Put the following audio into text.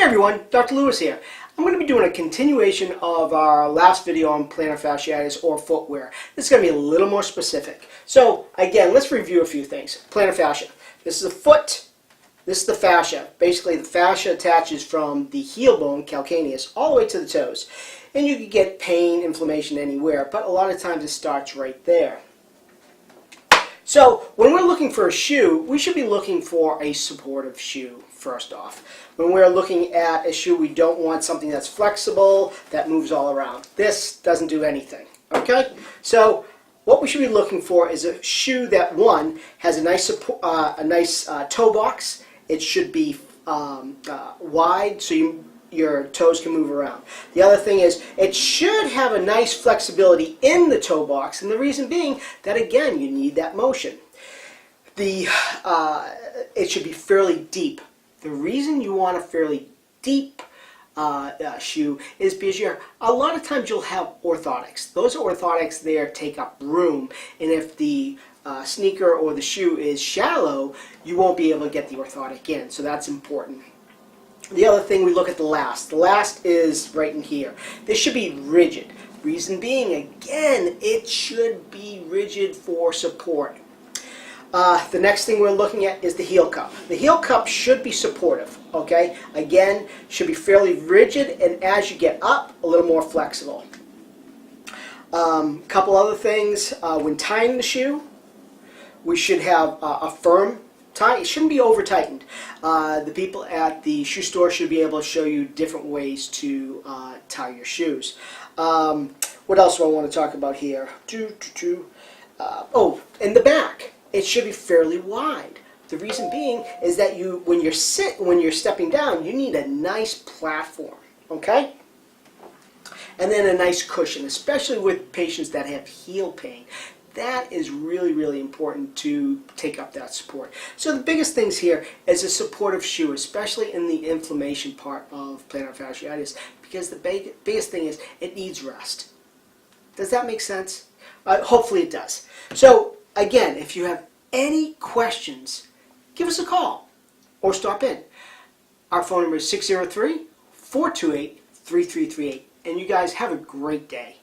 Hey everyone, Dr. Lewis here. I'm going to be doing a continuation of our last video on plantar fasciitis or footwear. This is going to be a little more specific. So again, let's review a few things. Plantar fascia. This is the foot. This is the fascia. Basically the fascia attaches from the heel bone, calcaneus, all the way to the toes. And you can get pain, inflammation anywhere, but a lot of times it starts right there. So when we're looking for a shoe, we should be looking for a supportive shoe first off. When we're looking at a shoe, we don't want something that's flexible, that moves all around. This doesn't do anything, okay? So what we should be looking for is a shoe that, one, has a nice toe box. It should be wide so your toes can move around. The other thing is it should have a nice flexibility in the toe box, and the reason being that, again, you need that motion. It should be fairly deep. The reason you want a fairly deep shoe is because a lot of times you'll have orthotics. Those orthotics there take up room, and if the sneaker or the shoe is shallow, you won't be able to get the orthotic in, so that's important. The other thing, we look at the last. The last is right in here. This should be rigid. Reason being, again, it should be rigid for support. The next thing we're looking at is the heel cup. The heel cup should be supportive, okay? Again, should be fairly rigid, and as you get up, a little more flexible. Couple other things, when tying the shoe, we should have a firm tie. It shouldn't be over tightened. The people at the shoe store should be able to show you different ways to tie your shoes. What else do I want to talk about here? Oh, in the back, it should be fairly wide. The reason being is that when you're stepping down, you need a nice platform, okay? And then a nice cushion, especially with patients that have heel pain. That is really, really important to take up that support. So the biggest things here is a supportive shoe, especially in the inflammation part of plantar fasciitis, because the biggest thing is it needs rest. Does that make sense? Hopefully it does. So again, if you have any questions, give us a call or stop in. Our phone number is 603-428-3338. And you guys have a great day.